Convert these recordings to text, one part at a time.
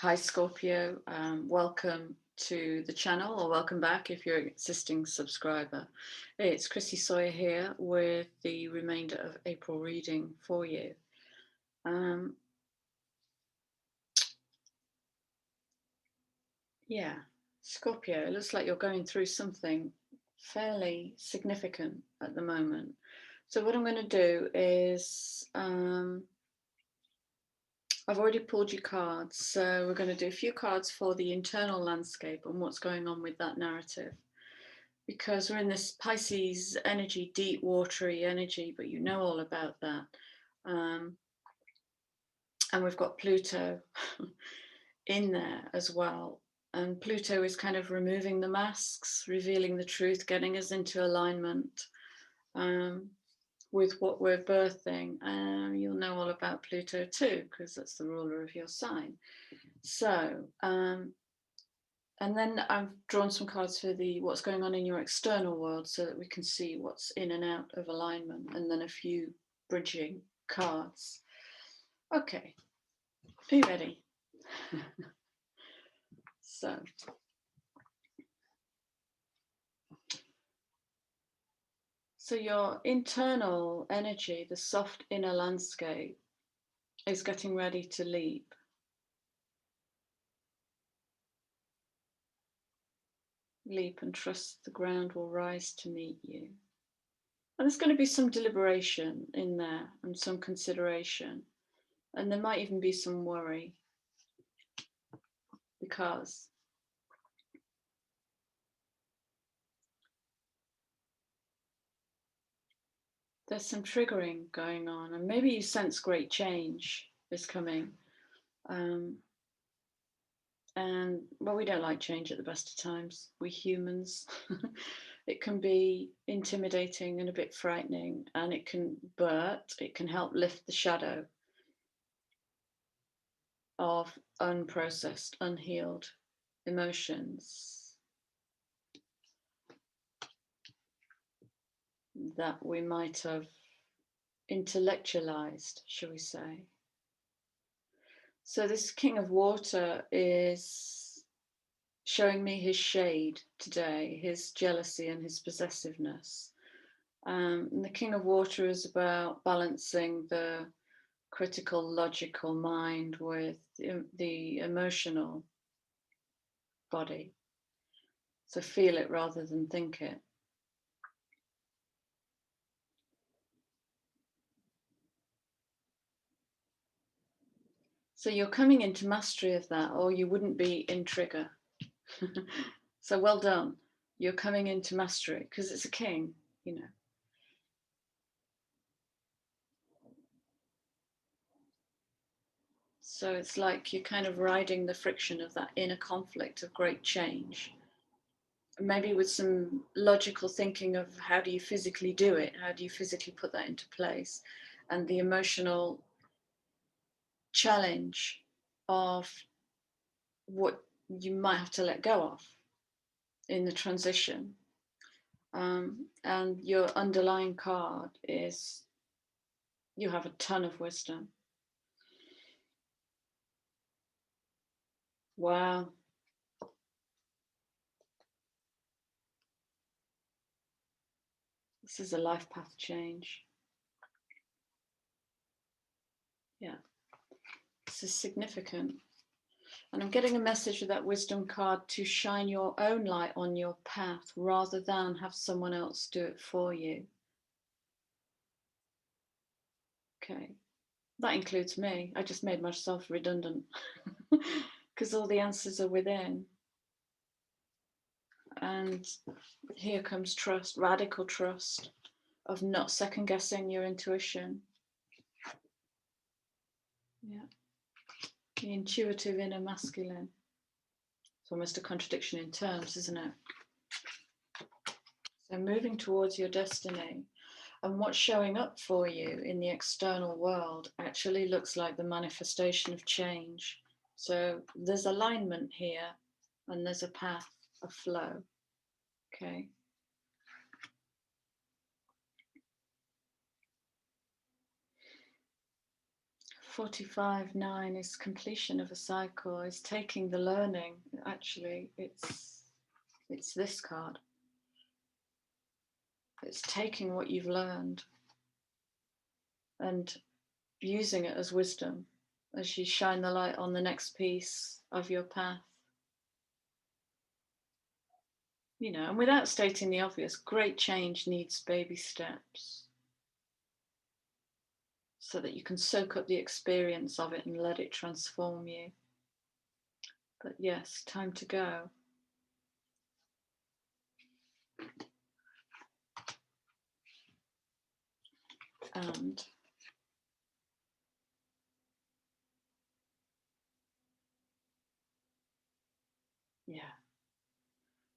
Hi Scorpio, welcome to the channel, or welcome back if you're an existing subscriber. It's Chrissy Sawyer here with the remainder of April reading for you. Yeah, Scorpio, it looks like you're going through something fairly significant at the moment. So what I'm going to do is I've already pulled your cards, so we're going to do a few cards for the internal landscape and what's going on with that narrative. Because we're in this Pisces energy, deep, watery energy, but you know all about that. And we've got Pluto in there as well. And Pluto is kind of removing the masks, revealing the truth, getting us into alignment with what we're birthing. You'll know all about Pluto too, because that's the ruler of your sign. So, and then I've drawn some cards for what's going on in your external world so that we can see what's in and out of alignment, and then a few bridging cards. Okay, are you ready? So your internal energy, the soft inner landscape, is getting ready to leap. Leap and trust the ground will rise to meet you. And there's going to be some deliberation in there and some consideration. And there might even be some worry, because there's some triggering going on, and maybe you sense great change is coming. And well, we don't like change at the best of times, we humans. It can be intimidating and a bit frightening, and it can help lift the shadow of unprocessed, unhealed emotions that we might have intellectualized, shall we say. So this King of Water is showing me his shade today, his jealousy and his possessiveness. And the King of Water is about balancing the critical, logical mind with the emotional body. So feel it rather than think it. So you're coming into mastery of that, or you wouldn't be in trigger. So well done. You're coming into mastery because it's a king, you know. So it's like you're kind of riding the friction of that inner conflict of great change. Maybe with some logical thinking of how do you physically do it? How do you physically put that into place? And the emotional challenge of what you might have to let go of in the transition. And your underlying card is you have a ton of wisdom. Wow. This is a life path change. Yeah. This is significant. And I'm getting a message with that wisdom card to shine your own light on your path rather than have someone else do it for you. Okay. That includes me. I just made myself redundant because all the answers are within. And here comes trust, radical trust of not second guessing your intuition. Yeah. The intuitive inner masculine. It's almost a contradiction in terms, isn't it? So moving towards your destiny, and what's showing up for you in the external world actually looks like the manifestation of change. So there's alignment here, and there's a path, a flow. Okay. 45-9 is completion of a cycle, is taking the learning. Actually, it's this card. It's taking what you've learned and using it as wisdom as you shine the light on the next piece of your path. You know, and without stating the obvious, great change needs baby steps so that you can soak up the experience of it and let it transform you. But yes, time to go. And yeah,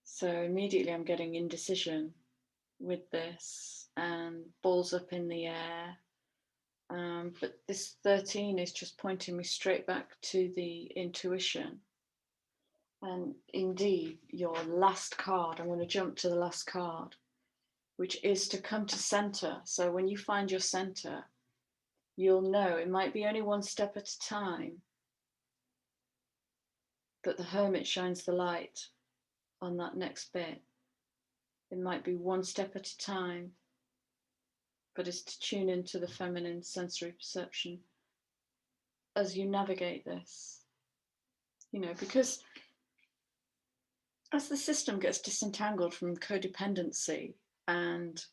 so immediately I'm getting indecision with this and balls up in the air. But this 13 is just pointing me straight back to the intuition. And indeed, your last card, I'm going to jump to the last card, which is to come to center. So when you find your center, you'll know it might be only one step at a time, but the hermit shines the light on that next bit. It might be one step at a time, but it's to tune into the feminine sensory perception as you navigate this. You know, because as the system gets disentangled from codependency and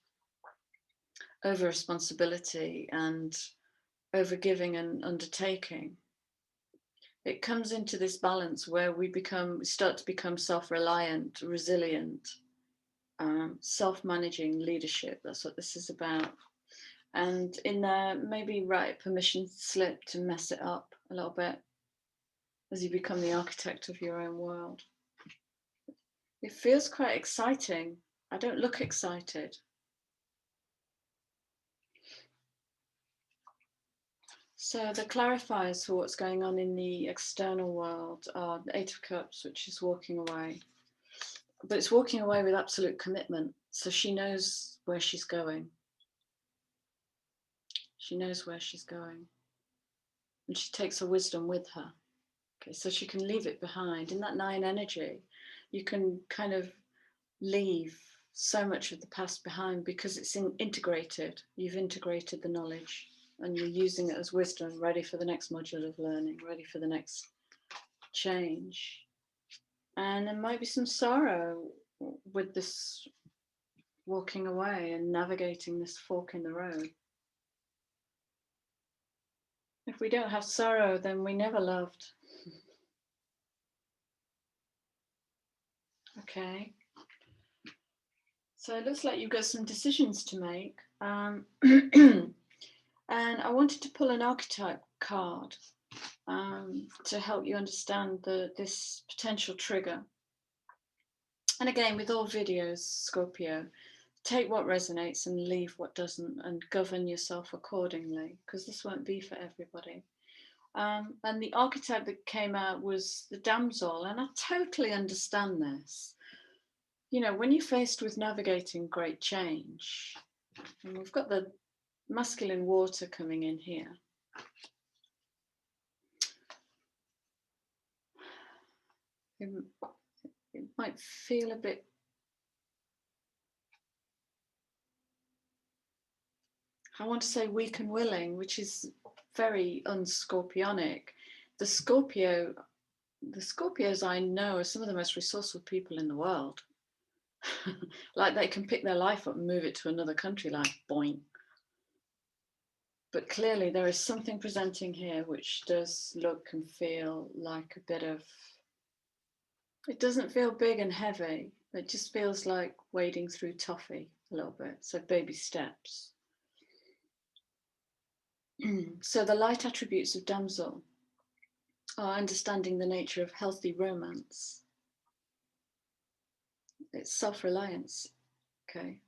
over responsibility and over giving and undertaking, it comes into this balance where we start to become self-reliant, resilient, self-managing leadership. That's what this is about. And in there, maybe write a permission slip to mess it up a little bit as you become the architect of your own world. It feels quite exciting. I don't look excited. So the clarifiers for what's going on in the external world are the Eight of Cups, which is walking away. But it's walking away with absolute commitment. So she knows where she's going. She knows where she's going. And she takes her wisdom with her. Okay, so she can leave it behind. In that 9 energy, you can kind of leave so much of the past behind because it's integrated. You've integrated the knowledge and you're using it as wisdom, ready for the next module of learning, ready for the next change. And there might be some sorrow with this walking away and navigating this fork in the road. If we don't have sorrow, then we never loved. Okay. So it looks like you've got some decisions to make. And I wanted to pull an archetype card to help you understand this potential trigger. And again, with all videos, Scorpio, take what resonates and leave what doesn't, and govern yourself accordingly, because this won't be for everybody. And the archetype that came out was the damsel, and I totally understand this. You know, when you're faced with navigating great change, and we've got the masculine water coming in here. It might feel a bit, I want to say weak and willing, which is very unscorpionic. The Scorpios I know are some of the most resourceful people in the world. Like they can pick their life up and move it to another country, like boing. But clearly there is something presenting here which does look and feel like a bit of, it doesn't feel big and heavy. It just feels like wading through toffee a little bit. So baby steps. So the light attributes of damsel are understanding the nature of healthy romance. It's self-reliance, okay?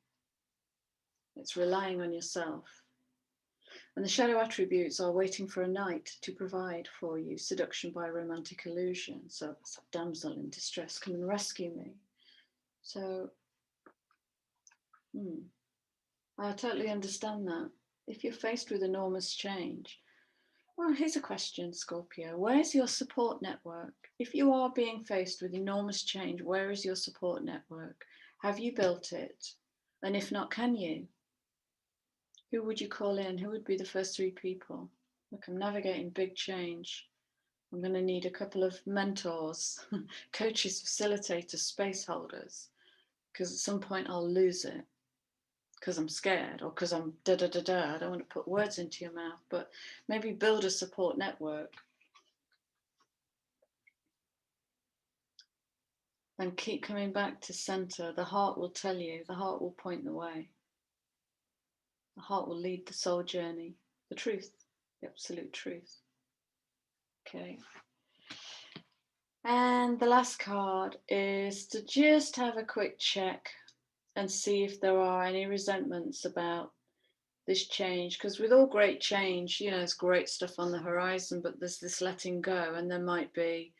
It's relying on yourself. And the shadow attributes are waiting for a knight to provide for you, seduction by romantic illusion. So it's a damsel in distress, come and rescue me. So, I totally understand that. If you're faced with enormous change, Well, here's a question, Scorpio. Where's your support network? If you are being faced with enormous change, where is your support network? Have you built it? And if not, can you? Who would you call in? Who would be the first three people? Look, I'm navigating big change. I'm going to need a couple of mentors, coaches, facilitators, space holders, because at some point I'll lose it because I'm scared or because I'm da da da da. I don't want to put words into your mouth, but maybe build a support network and keep coming back to center. The heart will tell you, the heart will point the way. The heart will lead the soul journey, the truth, the absolute truth. Okay. And the last card is to just have a quick check and see if there are any resentments about this change. Because with all great change, you know, there's great stuff on the horizon, but there's this letting go, and there might be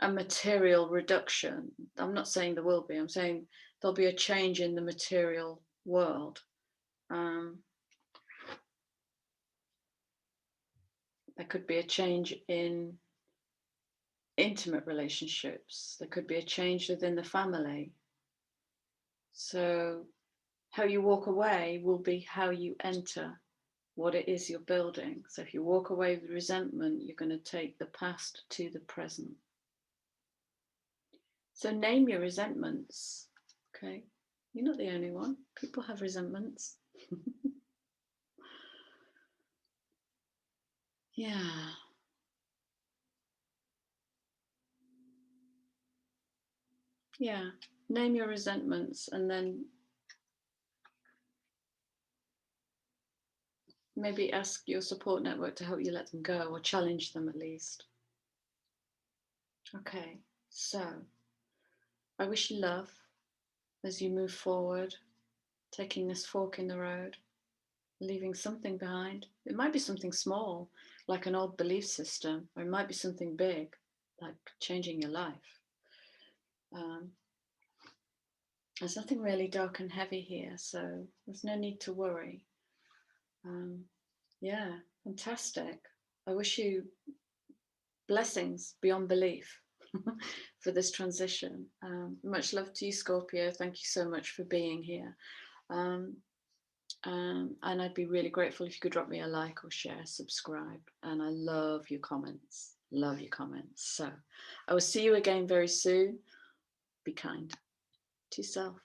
a material reduction. I'm not saying there will be, I'm saying there'll be a change in the material world. There could be a change in intimate relationships. There could be a change within the family. So how you walk away will be how you enter what it is you're building. So if you walk away with resentment, you're going to take the past to the present. So name your resentments. Okay. You're not the only one. People have resentments. Yeah. Yeah. Name your resentments and then maybe ask your support network to help you let them go or challenge them at least. Okay. So I wish you love as you move forward, taking this fork in the road, leaving something behind. It might be something small, like an old belief system, or it might be something big, like changing your life. There's nothing really dark and heavy here, so there's no need to worry. Yeah, fantastic. I wish you blessings beyond belief for this transition. Much love to you, Scorpio. Thank you so much for being here. And I'd be really grateful if you could drop me a like or share, subscribe. And I love your comments. Love your comments. So I will see you again very soon. Be kind to yourself.